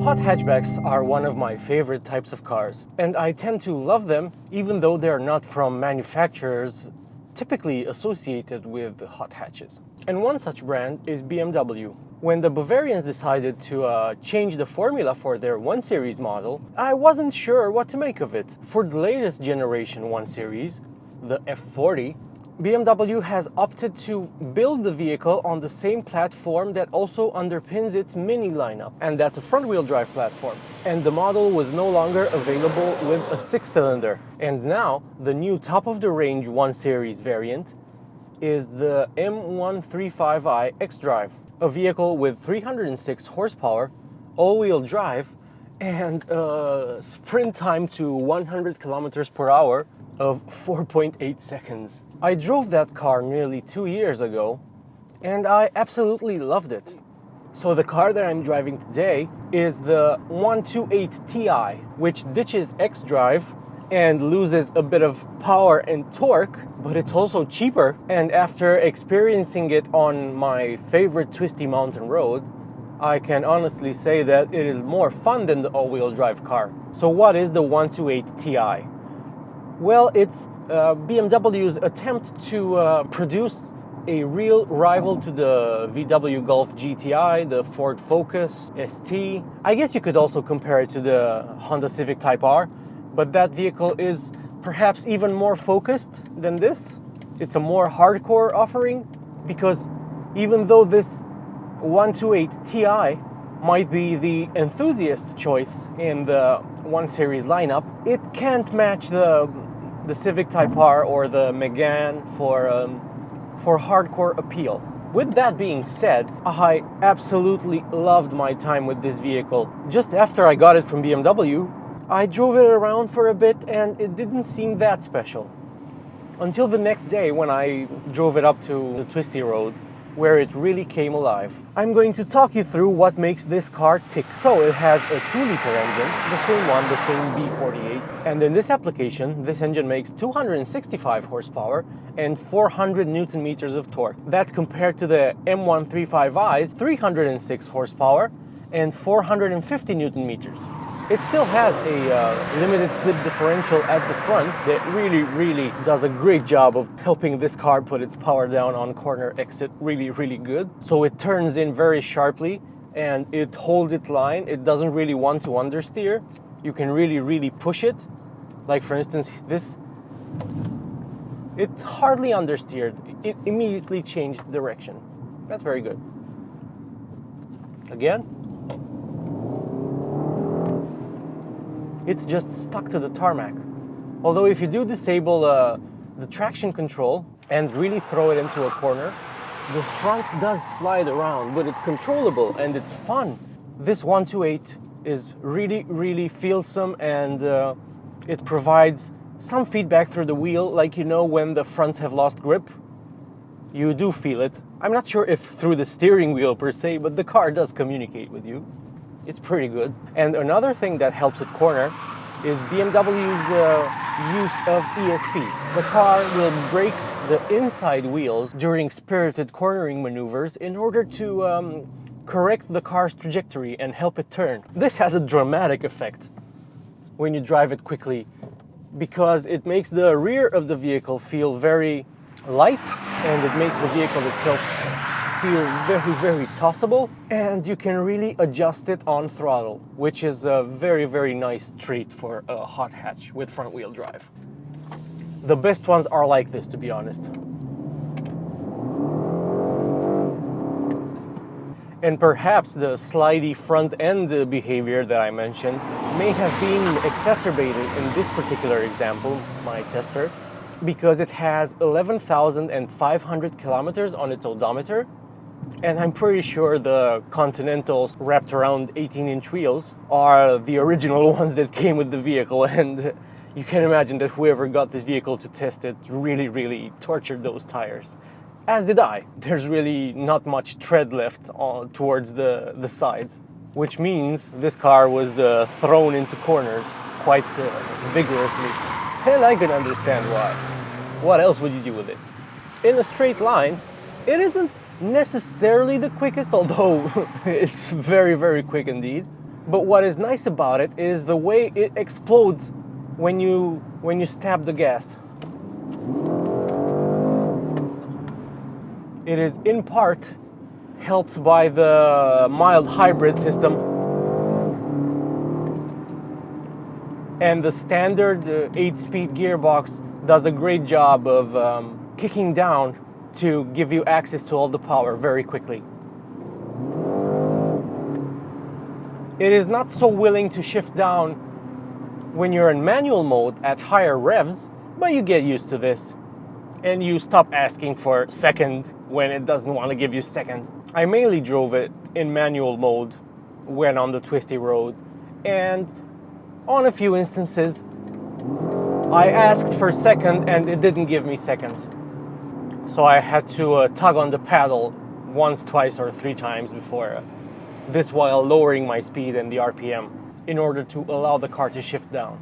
Hot hatchbacks are one of my favorite types of cars, and I tend to love them even though they're not from manufacturers typically associated with hot hatches. And one such brand is BMW. When the Bavarians decided to change the formula for their 1 Series model, I wasn't sure what to make of it. For the latest generation 1 Series, the F40, BMW has opted to build the vehicle on the same platform that also underpins its Mini lineup, and that's a front-wheel drive platform. And the model was no longer available with a 6-cylinder. And now, the new top-of-the-range 1 Series variant is the M135i xDrive, a vehicle with 306 horsepower, all-wheel drive, and a sprint time to 100 kilometers per hour of 4.8 seconds. I drove that car nearly 2 years ago, and I absolutely loved it. So the car that I'm driving today is the 128 Ti, which ditches xDrive and loses a bit of power and torque, but it's also cheaper. And after experiencing it on my favorite twisty mountain road, I can honestly say that it is more fun than the all-wheel drive car. So what is the 128 Ti? Well, it's BMW's attempt to produce a real rival to the VW Golf GTI, the Ford Focus ST. I guess you could also compare it to the Honda Civic Type R, but that vehicle is perhaps even more focused than this. It's a more hardcore offering, because even though this 128 Ti might be the enthusiast choice in the 1 Series lineup, it can't match the Civic Type R or the Megane for hardcore appeal. With that being said, I absolutely loved my time with this vehicle. Just after I got it from BMW, I drove it around for a bit and it didn't seem that special. Until the next day when I drove it up to the twisty road, where it really came alive. I'm going to talk you through what makes this car tick. So it has a 2-liter engine, the same one, the same B48. And in this application, this engine makes 265 horsepower and 400 Newton meters of torque. That's compared to the M135i's 306 horsepower and 450 Newton meters. It still has a limited slip differential at the front that really does a great job of helping this car put its power down on corner exit really good. So it turns in very sharply and it holds its line. It doesn't really want to understeer. You can really push it. Like for instance, this, it hardly understeered. It immediately changed direction. That's very good. Again. It's just stuck to the tarmac. Although if you do disable the traction control and really throw it into a corner, the front does slide around, but it's controllable and it's fun. This 128 is really feelsome, and it provides some feedback through the wheel, like, you know, when the fronts have lost grip. You do feel it. I'm not sure if through the steering wheel per se, but the car does communicate with you. It's pretty good. And another thing that helps it corner is BMW's use of ESP. The car will brake the inside wheels during spirited cornering maneuvers in order to correct the car's trajectory and help it turn. This has a dramatic effect when you drive it quickly, because it makes the rear of the vehicle feel very light, and it makes the vehicle itself feel very tossable, and you can really adjust it on throttle, which is a very nice treat for a hot hatch with front wheel drive. The best ones are like this, to be honest. And perhaps the slidey front end behavior that I mentioned may have been exacerbated in this particular example, my tester, because it has 11,500 kilometers on its odometer, And I'm pretty sure the Continentals wrapped around 18-inch wheels are the original ones that came with the vehicle, and you can imagine that whoever got this vehicle to test it really tortured those tires. As did I. There's really not much tread left towards the sides, which means this car was thrown into corners quite vigorously. And I can understand why. What else would you do with it? In a straight line, it isn't necessarily the quickest, although it's very quick indeed. But what is nice about it is the way it explodes when you stab the gas. It is in part helped by the mild hybrid system, and the standard 8-speed gearbox does a great job of kicking down to give you access to all the power very quickly. It is not so willing to shift down when you're in manual mode at higher revs, but you get used to this and you stop asking for second when it doesn't want to give you second. I mainly drove it in manual mode when on the twisty road, and on a few instances I asked for second and it didn't give me second. So I had to tug on the paddle once, twice, or 3 times before this, while lowering my speed and the RPM in order to allow the car to shift down.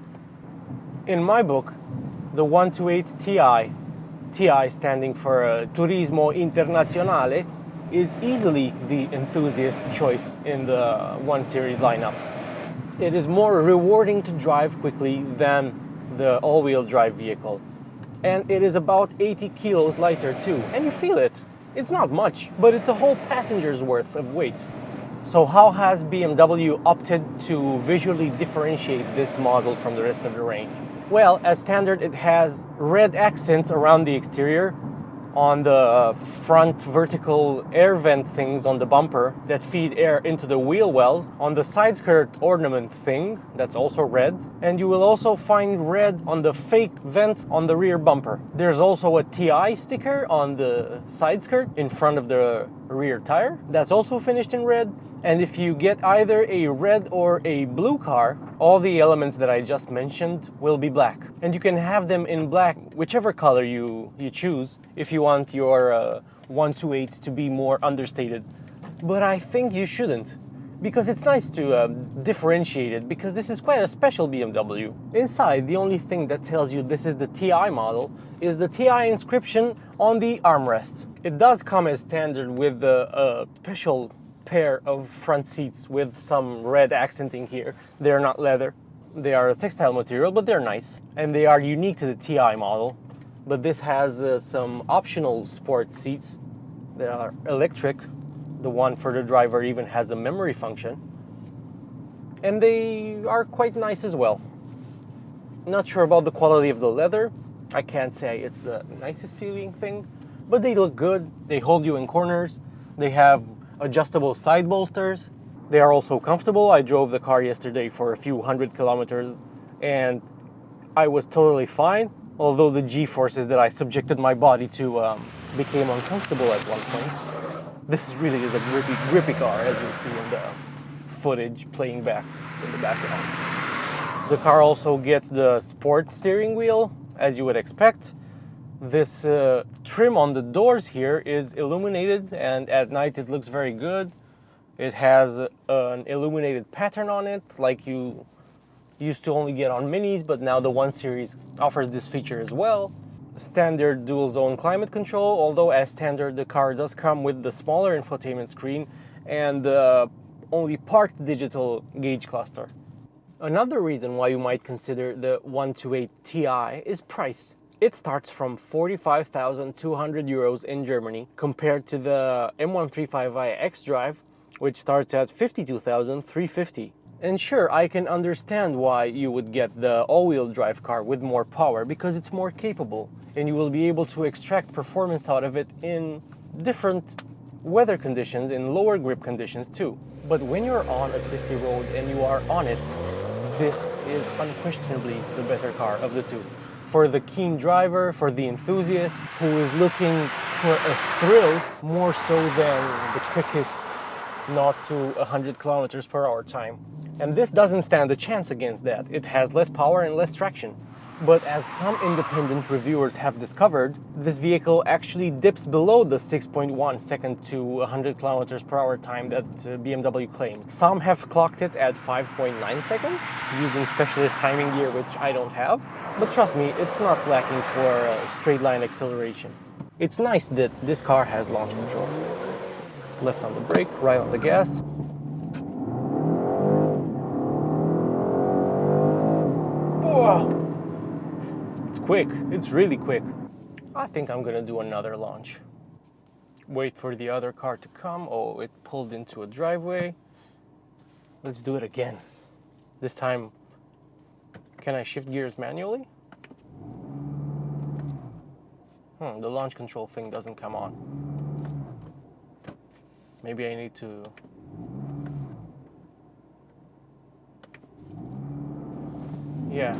In my book, the 128 TI standing for Turismo Internazionale, is easily the enthusiast choice in the 1 Series lineup. It is more rewarding to drive quickly than the all-wheel drive vehicle. And it is about 80 kilos lighter too, and you feel it. It's not much, but it's a whole passenger's worth of weight. So how has BMW opted to visually differentiate this model from the rest of the range? Well, as standard, it has red accents around the exterior, on the front vertical air vent things on the bumper that feed air into the wheel wells, on the side skirt ornament thing that's also red, and you will also find red on the fake vents on the rear bumper. There's also a TI sticker on the side skirt in front of the rear tire that's also finished in red. And if you get either a red or a blue car, all the elements that I just mentioned will be black. And you can have them in black, whichever color you choose, if you want your 128 to be more understated. But I think you shouldn't, because it's nice to differentiate it, because this is quite a special BMW. Inside, the only thing that tells you this is the TI model is the TI inscription on the armrest. It does come as standard with the special pair of front seats with some red accenting here. They're not leather. They are a textile material, but they're nice. And they are unique to the TI model. But this has some optional sport seats that are electric. The one for the driver even has a memory function. And they are quite nice as well. Not sure about the quality of the leather. I can't say it's the nicest feeling thing, but they look good. They hold you in corners. They have adjustable side bolsters. They are also comfortable. I drove the car yesterday for a few 100 kilometers and I was totally fine, although the G-forces that I subjected my body to became uncomfortable at one point. This really is a grippy car, as you'll see in the footage playing back in the background. The car also gets the sport steering wheel, as you would expect. This trim on the doors here is illuminated, and at night it looks very good. It has an illuminated pattern on it, like you used to only get on Minis, but now the 1 Series offers this feature as well. Standard dual zone climate control, although as standard the car does come with the smaller infotainment screen and only part digital gauge cluster. Another reason why you might consider the 128 Ti is price. It starts from 45,200 euros in Germany compared to the M135i xDrive, which starts at 52,350. And sure, I can understand why you would get the all-wheel drive car with more power, because it's more capable and you will be able to extract performance out of it in different weather conditions, in lower grip conditions too. But when you're on a twisty road and you are on it, this is unquestionably the better car of the two. For the keen driver, for the enthusiast who is looking for a thrill more so than the quickest 0 to 100 kilometers per hour time. And this doesn't stand a chance against that. It has less power and less traction. But as some independent reviewers have discovered, this vehicle actually dips below the 6.1 second to 100 kilometers per hour time that BMW claimed. Some have clocked it at 5.9 seconds using specialist timing gear, which I don't have. But trust me, it's not lacking for straight line acceleration. It's nice that this car has launch control. Left on the brake, right on the gas. Whoa! It's quick, it's really quick. I think I'm gonna do another launch. Wait for the other car to come. Oh, it pulled into a driveway. Let's do it again. This time, can I shift gears manually? The launch control thing doesn't come on. Maybe I need to... Yeah.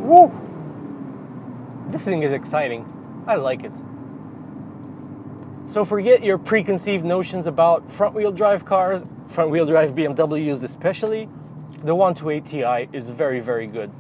Woo! This thing is exciting. I like it. So forget your preconceived notions about front-wheel drive cars, front-wheel drive BMWs especially. The 128 Ti is very, very good.